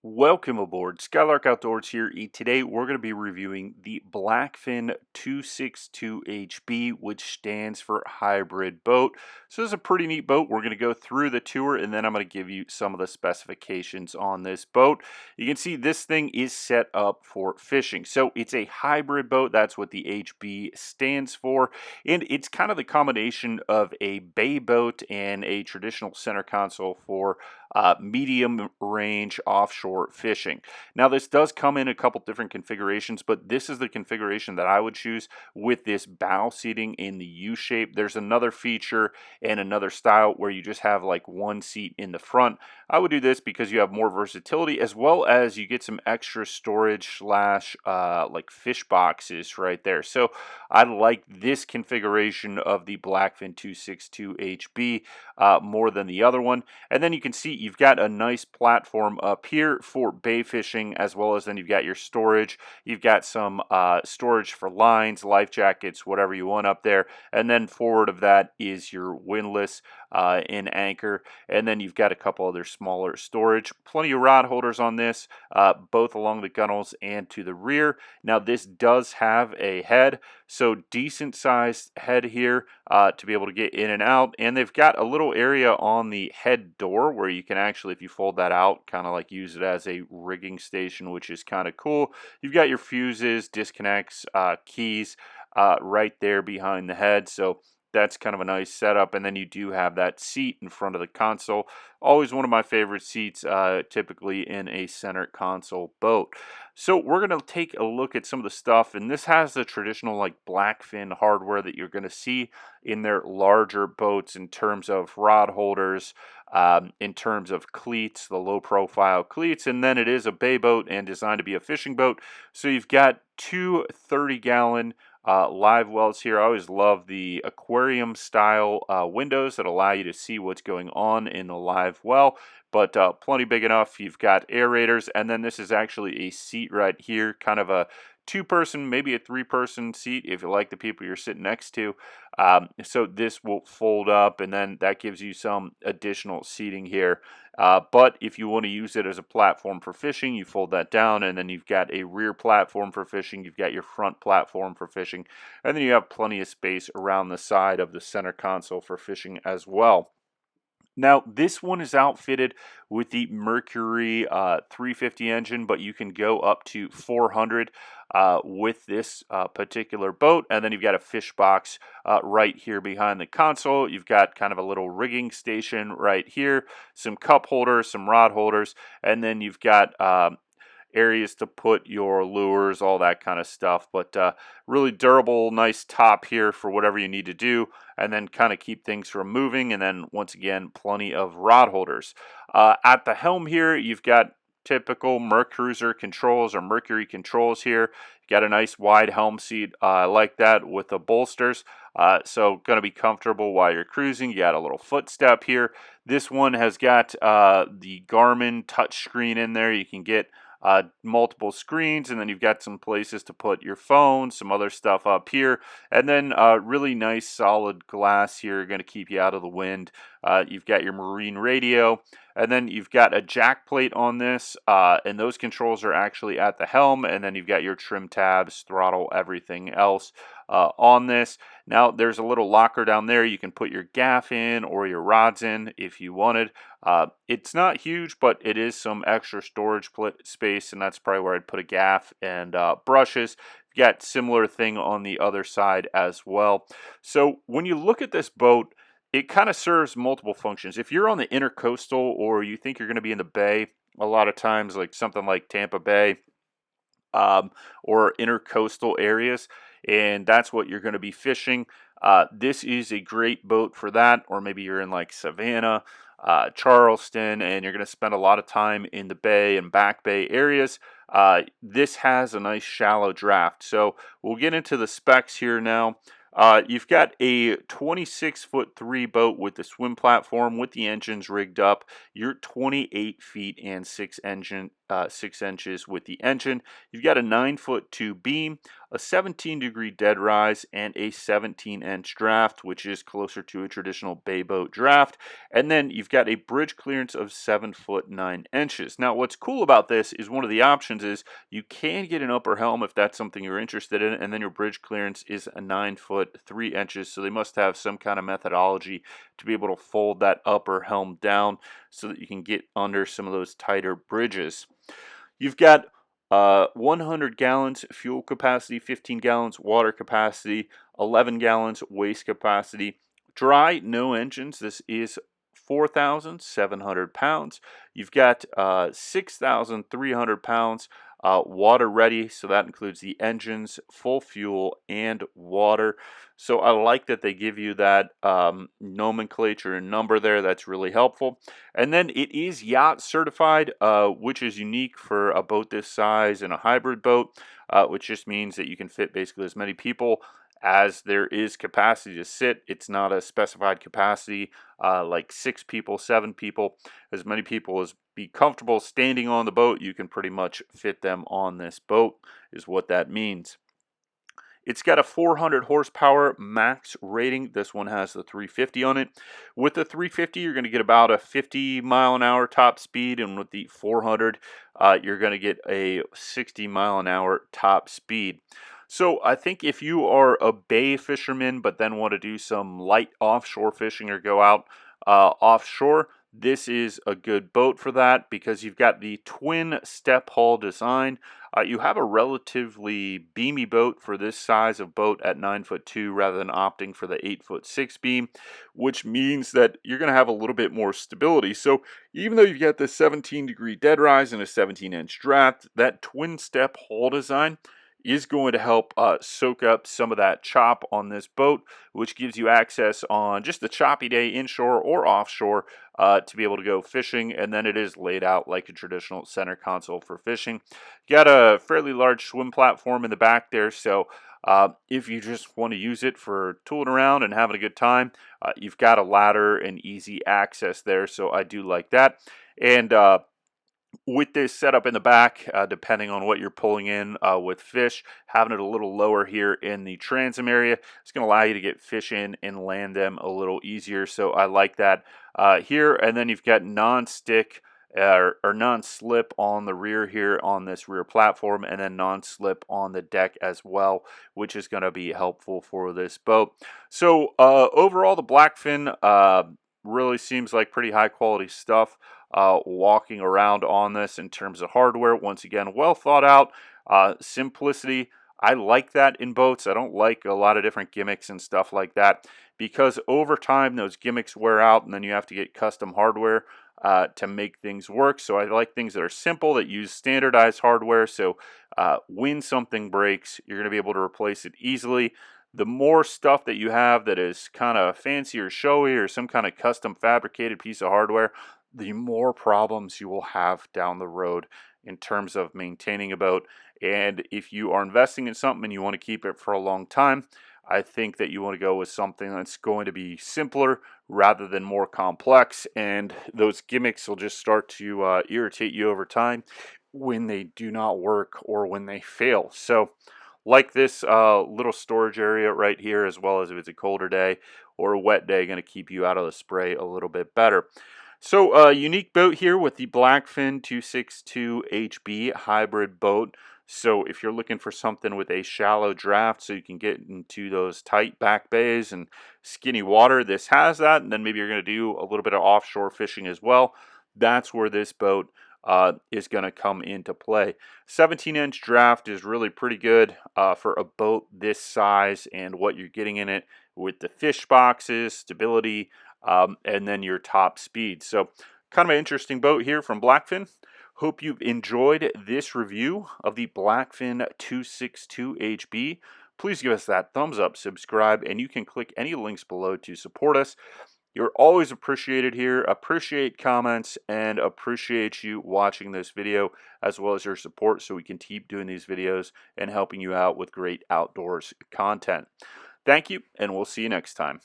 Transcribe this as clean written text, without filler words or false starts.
Welcome aboard. Skylark Outdoors here. Today we're going to be reviewing the Blackfin 262HB, which stands for hybrid boat. So this is a pretty neat boat. We're going to go through the tour and then I'm going to give you some of the specifications on this boat. You can see this thing is set up for fishing. So it's a hybrid boat. That's what the HB stands for. And it's kind of the combination of a bay boat and a traditional center console for medium range offshore fishing. Now this does come in a couple different configurations, but this is the configuration that I would choose with this bow seating in the U shape. There's another feature and another style where you just have like one seat in the front. I would do this because you have more versatility as well as you get some extra storage slash like fish boxes right there. So I like this configuration of the Blackfin 262HB more than the other one. And then you can see you've got a nice platform up here for bay fishing, as well as then you've got your storage. You've got some storage for lines, life jackets, whatever you want up there. And then forward of that is your windlass and anchor. And then you've got a couple other smaller storage. Plenty of rod holders on this, both along the gunnels and to the rear. Now this does have a head, so decent sized head here to be able to get in and out. And they've got a little area on the head door where you can actually, if you fold that out, kind of like use it as a rigging station, which is kind of cool. You've got your fuses, disconnects, keys right there behind the head. So that's kind of a nice setup. And then you do have that seat in front of the console. Always one of my favorite seats, typically in a center console boat. So we're going to take a look at some of the stuff, and this has the traditional like Blackfin hardware that you're going to see in their larger boats in terms of rod holders, in terms of cleats, the low profile cleats, and then it is a bay boat and designed to be a fishing boat. So you've got two 30-gallon live wells here. I always love the aquarium style windows that allow you to see what's going on in the live well, but plenty big enough. You've got aerators, and then this is actually a seat right here, kind of a two-person, maybe a three-person seat if you like the people you're sitting next to. So this will fold up, and then that gives you some additional seating here. But if you want to use it as a platform for fishing, you fold that down, and then you've got a rear platform for fishing. You've got your front platform for fishing, and then you have plenty of space around the side of the center console for fishing as well. Now, this one is outfitted with the Mercury 350 engine, but you can go up to 400 with this particular boat. And then you've got a fish box right here behind the console. You've got kind of a little rigging station right here, some cup holders, some rod holders, and then you've got areas to put your lures, all that kind of stuff. But really durable, nice top here for whatever you need to do, and then kind of keep things from moving. And then once again, plenty of rod holders. At the helm here, you've got typical Mercruiser controls or Mercury controls here. You got a nice wide helm seat like that with the bolsters. So going to be comfortable while you're cruising. You got a little footstep here. This one has got the Garmin touchscreen in there. You can get multiple screens, and then you've got some places to put your phone, some other stuff up here, and then really nice solid glass here, going to keep you out of the wind. You've got your marine radio, and then you've got a jack plate on this, and those controls are actually at the helm, and then you've got your trim tabs, throttle, everything else on this. Now there's a little locker down there. You can put your gaff in or your rods in if you wanted. It's not huge, but it is some extra storage space, and that's probably where I'd put a gaff and brushes. You got similar thing on the other side as well. So when you look at this boat, it kind of serves multiple functions. If you're on the intercoastal or you think you're going to be in the bay, a lot of times like something like Tampa Bay or intercoastal areas, and that's what you're going to be fishing. This is a great boat for that, or maybe you're in like Savannah, Charleston, and you're going to spend a lot of time in the bay and back bay areas. This has a nice shallow draft. So we'll get into the specs here now. You've got a 26'3" boat with the swim platform with the engines rigged up. You're 28 feet and 6 inches with the engine. You've got a 9'2" beam, a 17-degree dead rise, and a 17-inch draft, which is closer to a traditional bay boat draft. And then you've got a bridge clearance of 7 foot 9 inches. Now, what's cool about this is one of the options is you can get an upper helm if that's something you're interested in, and then your bridge clearance is a 9 foot 3 inches. So they must have some kind of methodology to be able to fold that upper helm down so that you can get under some of those tighter bridges. You've got 100 gallons fuel capacity, 15 gallons water capacity, 11 gallons waste capacity. Dry, no engines. This is 4,700 pounds. You've got 6,300 pounds water ready, so that includes the engines, full fuel, and water. So I like that they give you that nomenclature and number there. That's really helpful. And then it is yacht certified, which is unique for a boat this size and a hybrid boat, which just means that you can fit basically as many people as there is capacity to sit. It's not a specified capacity like 6 people, 7 people. As many people as be comfortable standing on the boat, you can pretty much fit them on this boat, is what that means. It's got a 400 horsepower max rating. This one has the 350 on it. With the 350, you're going to get about a 50 mile an hour top speed, and with the 400, you're going to get a 60 mile an hour top speed. So I think if you are a bay fisherman but then want to do some light offshore fishing or go out offshore, this is a good boat for that because you've got the twin step hull design. You have a relatively beamy boat for this size of boat at 9'2" rather than opting for the 8'6" beam, which means that you're going to have a little bit more stability. So even though you've got the 17-degree dead rise and a 17-inch draft, that twin step hull design is going to help soak up some of that chop on this boat, which gives you access on just a choppy day inshore or offshore to be able to go fishing. And then it is laid out like a traditional center console for fishing. You got a fairly large swim platform in the back there, so if you just want to use it for tooling around and having a good time, you've got a ladder and easy access there, so I do like that. And with this setup in the back, depending on what you're pulling in with fish, having it a little lower here in the transom area, it's going to allow you to get fish in and land them a little easier. So I like that here. And then you've got non-stick or non-slip on the rear here on this rear platform, and then non-slip on the deck as well, which is going to be helpful for this boat. So overall, the Blackfin really seems like pretty high quality stuff. Walking around on this in terms of hardware, once again, well thought out. Simplicity, I like that in boats. I don't like a lot of different gimmicks and stuff like that because over time those gimmicks wear out and then you have to get custom hardware to make things work. So I like things that are simple, that use standardized hardware, so when something breaks you're going to be able to replace it easily. The more stuff that you have that is kind of fancy or showy or some kind of custom fabricated piece of hardware, the more problems you will have down the road in terms of maintaining a boat. And if you are investing in something and you want to keep it for a long time, I think that you want to go with something that's going to be simpler rather than more complex, and those gimmicks will just start to irritate you over time when they do not work or when they fail. So like this little storage area right here, as well as if it's a colder day or a wet day, going to keep you out of the spray a little bit better. So unique boat here with the Blackfin 262 HB hybrid boat. So if you're looking for something with a shallow draft so you can get into those tight back bays and skinny water, this has that. And then maybe you're going to do a little bit of offshore fishing as well. That's where this boat is going to come into play. 17-inch draft is really pretty good for a boat this size and what you're getting in it with the fish boxes, stability, and then your top speed. So kind of an interesting boat here from Blackfin. Hope you've enjoyed this review of the Blackfin 262 HB. Please give us that thumbs up, subscribe, and you can click any links below to support us. You're always appreciated here. Appreciate comments and appreciate you watching this video as well as your support so we can keep doing these videos and helping you out with great outdoors content. Thank you, and we'll see you next time.